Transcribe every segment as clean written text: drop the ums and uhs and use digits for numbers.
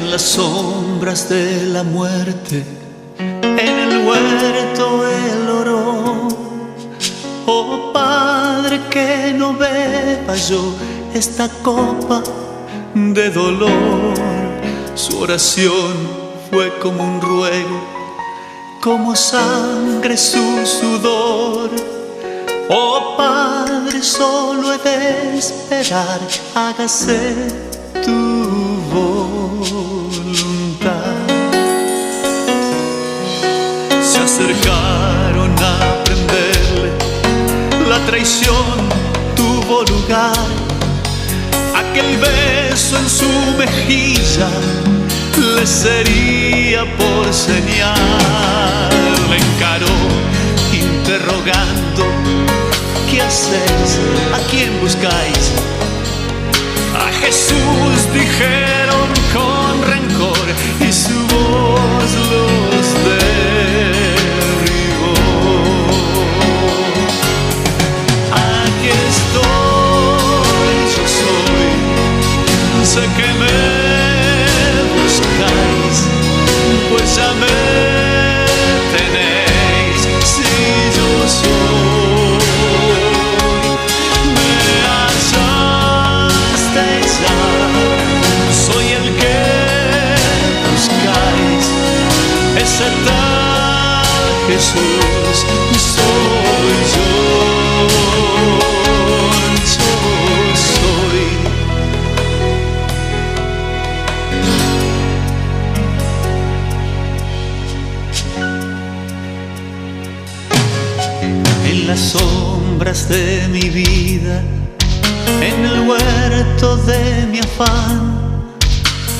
En las sombras de la muerte, en el huerto él oró. Oh Padre, que no beba yo esta copa de dolor. Su oración fue como un ruego, como sangre su sudor. Oh Padre, solo he de esperar, hágase tu voluntad. Se acercaron a prenderle, la traición tuvo lugar. Aquel beso en su mejilla le sería por señal. Le encaró interrogando: ¿qué hacéis? ¿A quién buscáis? A Jesús dijeron con rencor, y su voz los derribó. Aquí estoy, yo soy, sé que me buscáis, pues ya me tenéis. Si yo soy, me hallasteis ya. Soy el que buscáis, ese tal Jesús soy yo. En las sombras de mi vida, en el huerto de mi afán,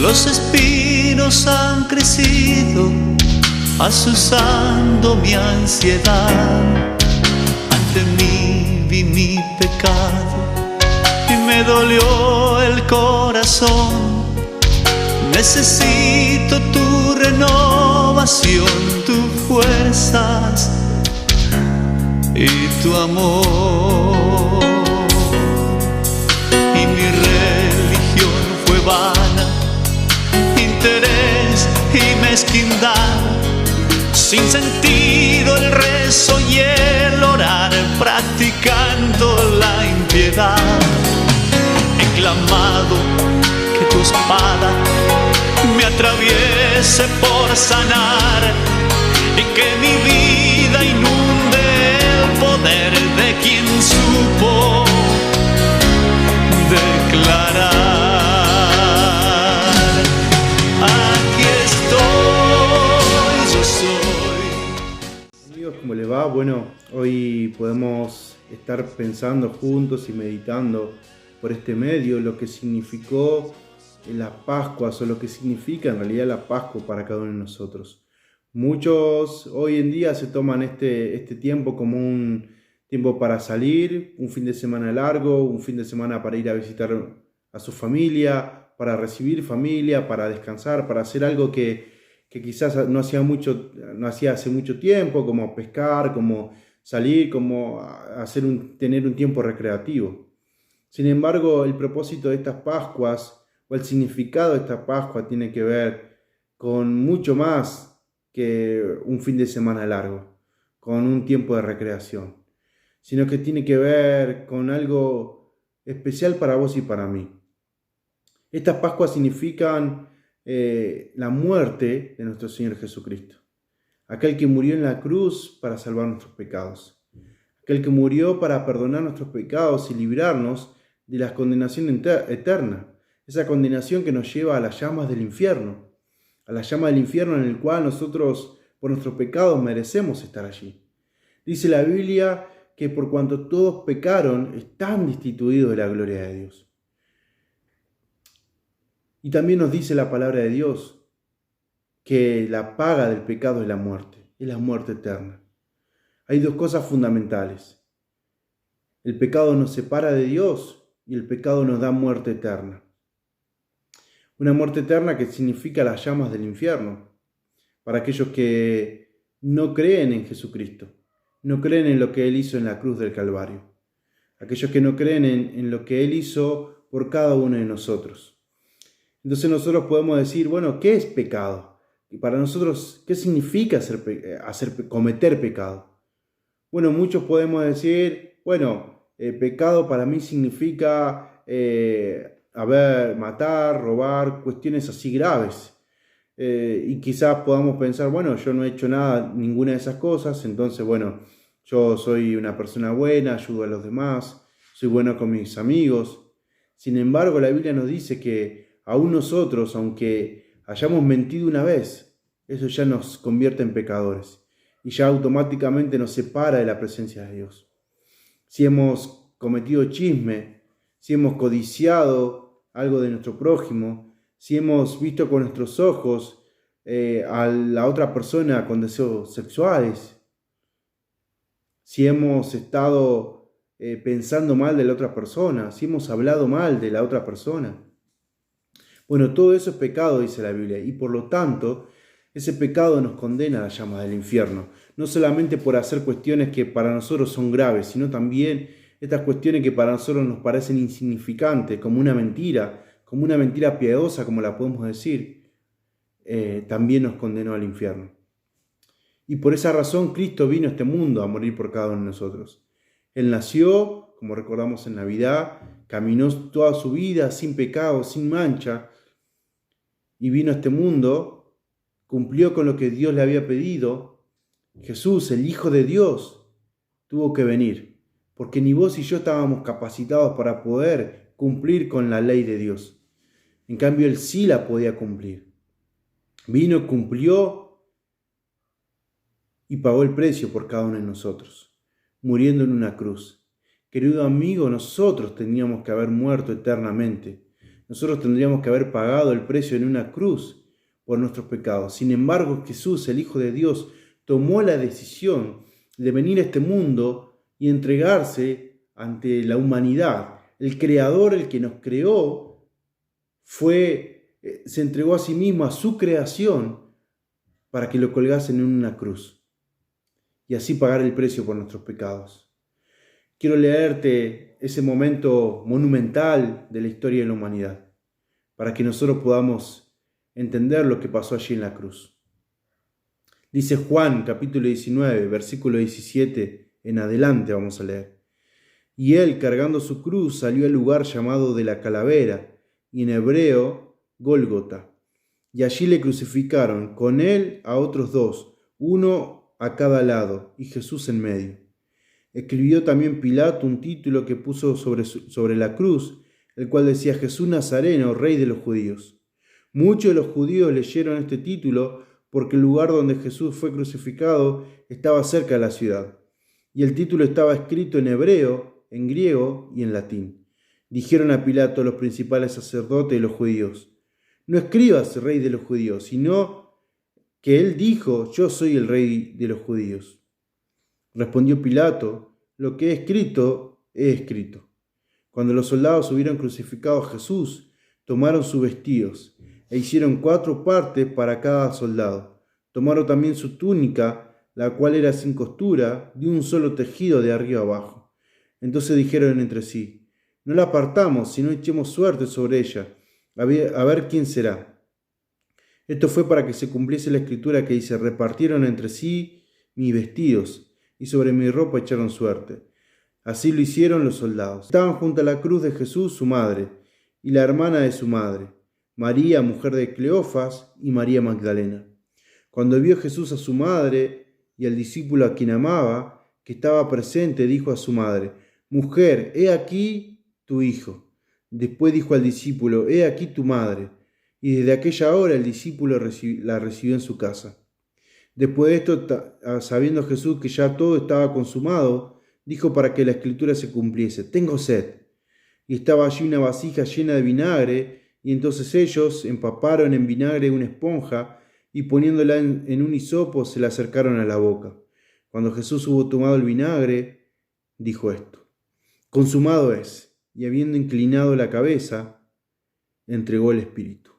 los espinos han crecido, azuzando mi ansiedad. Ante mí vi mi pecado y me dolió el corazón. Necesito tu renovación, tus fuerzas y tu amor. Y mi religión fue vana, interés y mezquindad, sin sentido el rezo y el orar, practicando la impiedad. He clamado que tu espada me atraviese por sanar, y que mi vida inunde el poder de quien supo declarar: aquí estoy, yo soy. Amigos, ¿cómo les va? Bueno, hoy podemos estar pensando juntos y meditando por este medio lo que significó las Pascuas, o lo que significa en realidad la Pascua para cada uno de nosotros. Muchos hoy en día se toman este tiempo como un tiempo para salir, un fin de semana largo, un fin de semana para ir a visitar a su familia, para recibir familia, para descansar, para hacer algo que quizás no hacía hace mucho tiempo, como pescar, como salir, como tener un tiempo recreativo. Sin embargo, el propósito de estas Pascuas, o el significado de esta Pascua, tiene que ver con mucho más que un fin de semana largo, con un tiempo de recreación, sino que tiene que ver con algo especial para vos y para mí. Estas Pascuas significan la muerte de nuestro Señor Jesucristo, aquel que murió en la cruz para salvar nuestros pecados, aquel que murió para perdonar nuestros pecados y librarnos de la condenación eterna, esa condenación que nos lleva a las llamas del infierno, en el cual nosotros por nuestros pecados merecemos estar allí. Dice la Biblia que por cuanto todos pecaron, están destituidos de la gloria de Dios. Y también nos dice la palabra de Dios que la paga del pecado es la muerte eterna. Hay dos cosas fundamentales: el pecado nos separa de Dios y el pecado nos da muerte eterna. Una muerte eterna que significa las llamas del infierno, para aquellos que no creen en Jesucristo, no creen en lo que Él hizo en la cruz del Calvario, aquellos que no creen en lo que Él hizo por cada uno de nosotros. Entonces nosotros podemos decir, bueno, ¿qué es pecado? Y para nosotros, ¿qué significa cometer pecado? Bueno, muchos podemos decir, bueno, pecado para mí significa matar, robar, cuestiones así graves. Y quizás podamos pensar, bueno, yo no he hecho nada, ninguna de esas cosas, entonces, bueno, yo soy una persona buena, ayudo a los demás, soy bueno con mis amigos. Sin embargo, la Biblia nos dice que aún nosotros, aunque hayamos mentido una vez, eso ya nos convierte en pecadores y ya automáticamente nos separa de la presencia de Dios. Si hemos cometido chisme, si hemos codiciado algo de nuestro prójimo, si hemos visto con nuestros ojos a la otra persona con deseos sexuales, si hemos estado pensando mal de la otra persona, si hemos hablado mal de la otra persona. Bueno, todo eso es pecado, dice la Biblia, y por lo tanto, ese pecado nos condena a la llama del infierno, no solamente por hacer cuestiones que para nosotros son graves, sino también estas cuestiones que para nosotros nos parecen insignificantes, como una mentira piadosa, como la podemos decir, también nos condenó al infierno. Y por esa razón Cristo vino a este mundo a morir por cada uno de nosotros. Él nació, como recordamos en Navidad, caminó toda su vida sin pecado, sin mancha, y vino a este mundo, cumplió con lo que Dios le había pedido. Jesús, el Hijo de Dios, tuvo que venir, porque ni vos y yo estábamos capacitados para poder cumplir con la ley de Dios. En cambio, Él sí la podía cumplir. Vino, cumplió y pagó el precio por cada uno de nosotros, muriendo en una cruz. Querido amigo, nosotros tendríamos que haber muerto eternamente. Nosotros tendríamos que haber pagado el precio en una cruz por nuestros pecados. Sin embargo, Jesús, el Hijo de Dios, tomó la decisión de venir a este mundo y entregarse ante la humanidad. El Creador, el que nos creó, se entregó a sí mismo, a su creación, para que lo colgasen en una cruz y así pagar el precio por nuestros pecados. Quiero leerte ese momento monumental de la historia de la humanidad, para que nosotros podamos entender lo que pasó allí en la cruz. Dice Juan, capítulo 19, versículo 17, en adelante vamos a leer. Y él, cargando su cruz, salió al lugar llamado de la calavera, y en hebreo, Gólgota. Y allí le crucificaron, con él a otros dos, uno a cada lado, y Jesús en medio. Escribió también Pilato un título que puso sobre la cruz, el cual decía: Jesús Nazareno, Rey de los Judíos. Muchos de los judíos leyeron este título porque el lugar donde Jesús fue crucificado estaba cerca de la ciudad. Y el título estaba escrito en hebreo, en griego y en latín. Dijeron a Pilato los principales sacerdotes de los judíos: no escribas Rey de los Judíos, sino que él dijo: yo soy el Rey de los Judíos. Respondió Pilato: lo que he escrito, he escrito. Cuando los soldados hubieron crucificado a Jesús, tomaron sus vestidos e hicieron 4 partes para cada soldado. Tomaron también su túnica, la cual era sin costura, de un solo tejido de arriba abajo. Entonces dijeron entre sí: no la apartamos, sino echemos suerte sobre ella, a ver quién será. Esto fue para que se cumpliese la escritura que dice: repartieron entre sí mis vestidos, y sobre mi ropa echaron suerte. Así lo hicieron los soldados. Estaban junto a la cruz de Jesús su madre, y la hermana de su madre, María, mujer de Cleofas, y María Magdalena. Cuando vio Jesús a su madre y al discípulo a quien amaba, que estaba presente, dijo a su madre: mujer, he aquí tu hijo. Después dijo al discípulo: he aquí tu madre. Y desde aquella hora el discípulo la recibió en su casa. Después de esto, sabiendo Jesús que ya todo estaba consumado, dijo para que la escritura se cumpliese: tengo sed. Y estaba allí una vasija llena de vinagre, y entonces ellos empaparon en vinagre una esponja, y poniéndola en un hisopo se la acercaron a la boca. Cuando Jesús hubo tomado el vinagre, dijo esto: consumado es. Y habiendo inclinado la cabeza, entregó el espíritu.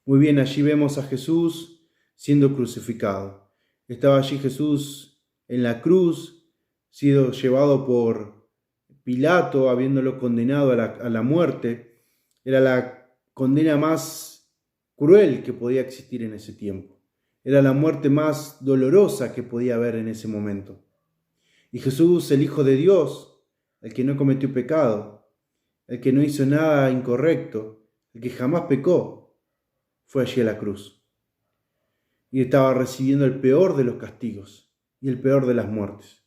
Muy bien, allí vemos a Jesús siendo crucificado. Estaba allí Jesús en la cruz, sido llevado por Pilato, habiéndolo condenado a la muerte. Era la condena más cruel que podía existir en ese tiempo. Era la muerte más dolorosa que podía haber en ese momento. Y Jesús, el Hijo de Dios, el que no cometió pecado, el que no hizo nada incorrecto, el que jamás pecó, fue allí a la cruz. Y estaba recibiendo el peor de los castigos y el peor de las muertes.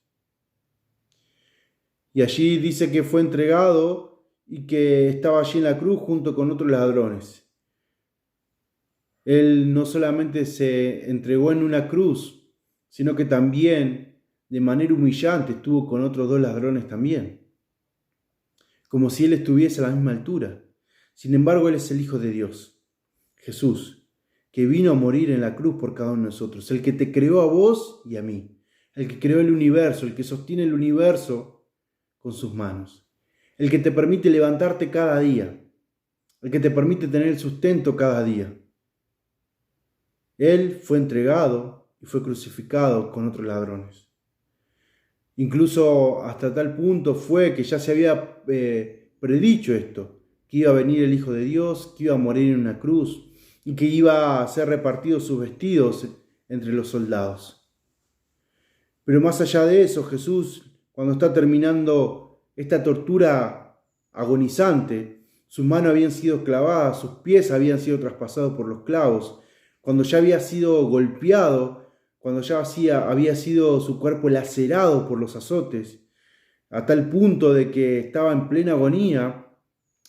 Y allí dice que fue entregado y que estaba allí en la cruz junto con otros ladrones. Él no solamente se entregó en una cruz, sino que también de manera humillante estuvo con otros 2 ladrones también, como si él estuviese a la misma altura. Sin embargo, él es el Hijo de Dios, Jesús, que vino a morir en la cruz por cada uno de nosotros, el que te creó a vos y a mí, el que creó el universo, el que sostiene el universo con sus manos, el que te permite levantarte cada día, el que te permite tener el sustento cada día. Él fue entregado y fue crucificado con otros ladrones. Incluso hasta tal punto fue que ya se había predicho esto, que iba a venir el Hijo de Dios, que iba a morir en una cruz y que iba a ser repartidos sus vestidos entre los soldados. Pero más allá de eso, Jesús, cuando está terminando esta tortura agonizante, sus manos habían sido clavadas, sus pies habían sido traspasados por los clavos, cuando ya había sido golpeado, cuando ya había sido su cuerpo lacerado por los azotes, a tal punto de que estaba en plena agonía,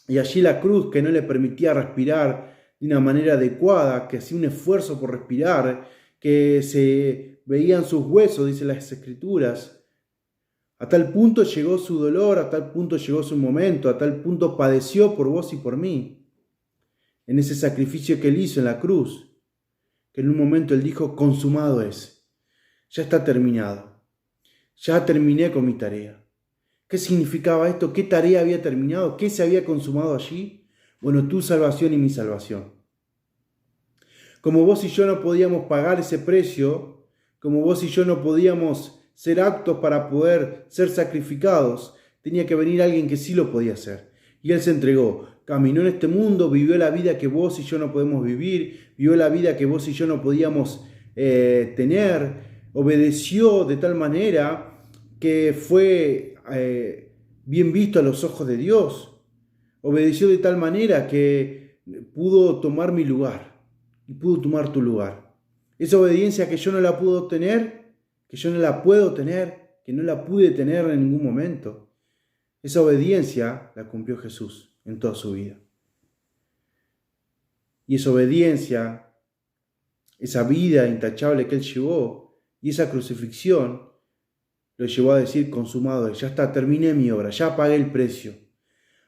y allí la cruz que no le permitía respirar de una manera adecuada, que hacía un esfuerzo por respirar, que se veían sus huesos, dicen las Escrituras. A tal punto llegó su dolor, a tal punto llegó su momento, a tal punto padeció por vos y por mí, en ese sacrificio que él hizo en la cruz, que en un momento él dijo, consumado es, ya está terminado, ya terminé con mi tarea. ¿Qué significaba esto? ¿Qué tarea había terminado? ¿Qué se había consumado allí? Bueno, tu salvación y mi salvación. Como vos y yo no podíamos pagar ese precio, como vos y yo no podíamos ser aptos para poder ser sacrificados, tenía que venir alguien que sí lo podía hacer. Y él se entregó, caminó en este mundo, vivió la vida que vos y yo no podemos vivir, vivió la vida que vos y yo no podíamos tener, obedeció de tal manera que fue bien visto a los ojos de Dios, obedeció de tal manera que pudo tomar mi lugar y pudo tomar tu lugar. Esa obediencia que yo no la puedo tener, que yo no la puedo tener, que no la pude tener en ningún momento, esa obediencia la cumplió Jesús en toda su vida. Y esa obediencia, esa vida intachable que él llevó y esa crucifixión lo llevó a decir, consumado es, ya está, terminé mi obra, ya pagué el precio.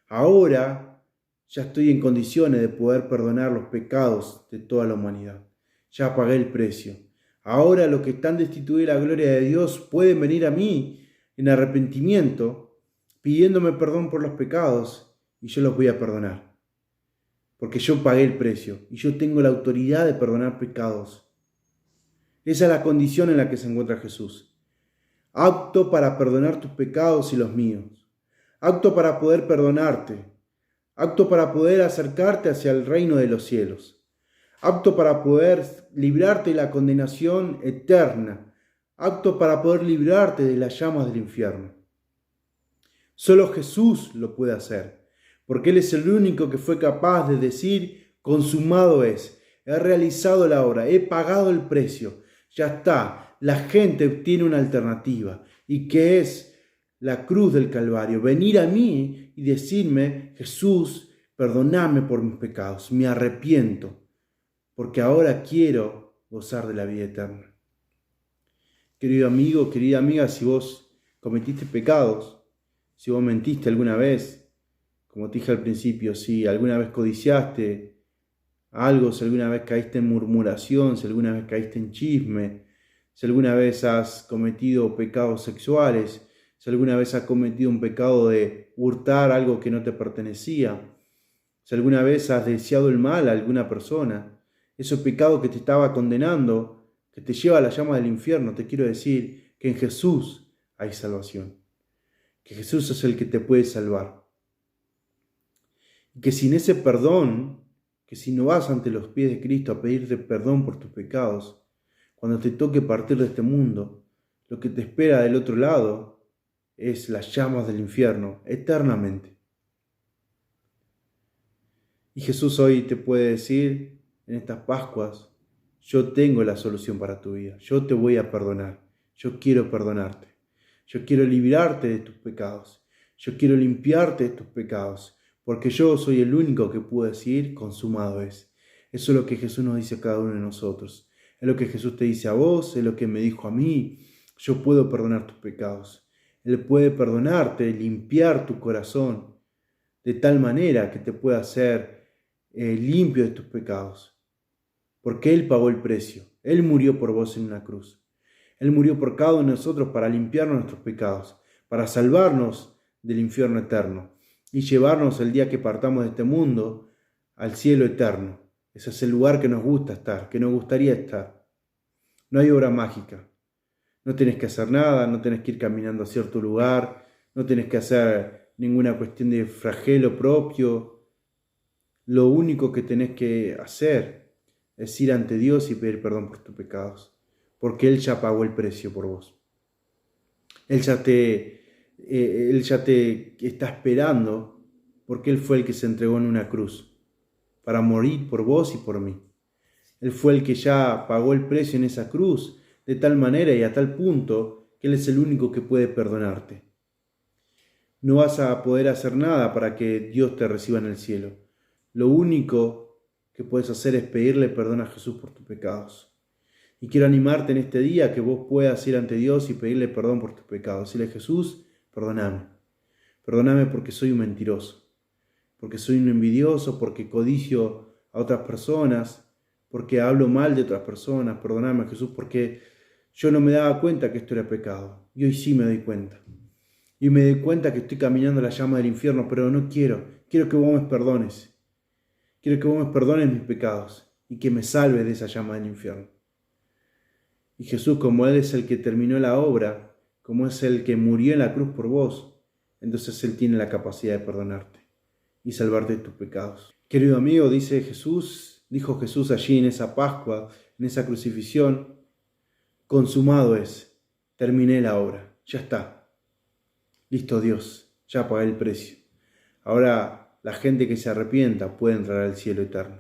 Ahora ya estoy en condiciones de poder perdonar los pecados de toda la humanidad. Ya pagué el precio. Ahora los que están destituidos de la gloria de Dios pueden venir a mí en arrepentimiento, pidiéndome perdón por los pecados, y yo los voy a perdonar. Porque yo pagué el precio y yo tengo la autoridad de perdonar pecados. Esa es la condición en la que se encuentra Jesús. Apto para perdonar tus pecados y los míos. Apto para poder perdonarte. Apto para poder acercarte hacia el reino de los cielos. Apto para poder librarte de la condenación eterna. Apto para poder librarte de las llamas del infierno. Solo Jesús lo puede hacer, porque Él es el único que fue capaz de decir, consumado es, he realizado la obra, he pagado el precio, ya está. La gente tiene una alternativa, y que es la cruz del Calvario, venir a mí y decirme, Jesús, perdóname por mis pecados, me arrepiento, porque ahora quiero gozar de la vida eterna. Querido amigo, querida amiga, si vos cometiste pecados, si vos mentiste alguna vez, como te dije al principio, si alguna vez codiciaste algo, si alguna vez caíste en murmuración, si alguna vez caíste en chisme, si alguna vez has cometido pecados sexuales, si alguna vez has cometido un pecado de hurtar algo que no te pertenecía, si alguna vez has deseado el mal a alguna persona, ese pecado que te estaba condenando, que te lleva a la llama del infierno, te quiero decir que en Jesús hay salvación. Que Jesús es el que te puede salvar. Y que sin ese perdón que si no vas ante los pies de Cristo a pedirte perdón por tus pecados, cuando te toque partir de este mundo, lo que te espera del otro lado es las llamas del infierno eternamente. Y Jesús hoy te puede decir en estas Pascuas: yo tengo la solución para tu vida, yo te voy a perdonar, yo quiero perdonarte, yo quiero librarte de tus pecados, yo quiero limpiarte de tus pecados, porque yo soy el único que puede decir consumado es. Eso es lo que Jesús nos dice a cada uno de nosotros, es lo que Jesús te dice a vos, es lo que me dijo a mí: yo puedo perdonar tus pecados. Él puede perdonarte, limpiar tu corazón de tal manera que te pueda hacer limpio de tus pecados. Porque Él pagó el precio. Él murió por vos en una cruz. Él murió por cada uno de nosotros para limpiar nuestros pecados, para salvarnos del infierno eterno y llevarnos el día que partamos de este mundo al cielo eterno. Ese es el lugar que nos gusta estar, que nos gustaría estar. No hay obra mágica. No tenés que hacer nada, no tenés que ir caminando a cierto lugar, no tenés que hacer ninguna cuestión de flagelo propio. Lo único que tenés que hacer es ir ante Dios y pedir perdón por tus pecados, porque Él ya pagó el precio por vos. Él ya te está esperando, porque Él fue el que se entregó en una cruz para morir por vos y por mí. Él fue el que ya pagó el precio en esa cruz, de tal manera y a tal punto que Él es el único que puede perdonarte. No vas a poder hacer nada para que Dios te reciba en el cielo. Lo único que puedes hacer es pedirle perdón a Jesús por tus pecados. Y quiero animarte en este día que vos puedas ir ante Dios y pedirle perdón por tus pecados. Decirle: Jesús, perdóname. Perdóname porque soy un mentiroso, porque soy un envidioso, porque codicio a otras personas, porque hablo mal de otras personas. Perdóname, Jesús, porque yo no me daba cuenta que esto era pecado. Y hoy sí me doy cuenta. Y me doy cuenta que estoy caminando la llama del infierno, pero no quiero. Quiero que vos me perdones. Quiero que vos me perdones mis pecados y que me salves de esa llama del infierno. Y Jesús, como Él es el que terminó la obra, como es el que murió en la cruz por vos, entonces Él tiene la capacidad de perdonarte y salvarte de tus pecados. Querido amigo, dijo Jesús allí en esa Pascua, en esa crucifixión: consumado es, terminé la obra, ya está. Listo, Dios, ya pagué el precio. Ahora la gente que se arrepienta puede entrar al cielo eterno.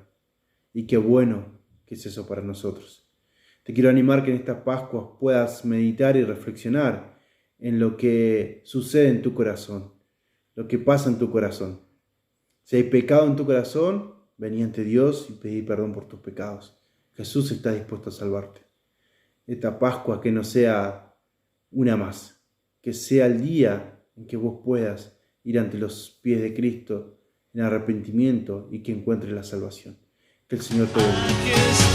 Y qué bueno que es eso para nosotros. Te quiero animar que en estas Pascuas puedas meditar y reflexionar en lo que sucede en tu corazón, lo que pasa en tu corazón. Si hay pecado en tu corazón, vení ante Dios y pedí perdón por tus pecados. Jesús está dispuesto a salvarte. Esta Pascua que no sea una más, que sea el día en que vos puedas ir ante los pies de Cristo en arrepentimiento y que encuentres la salvación. Que el Señor te bendiga.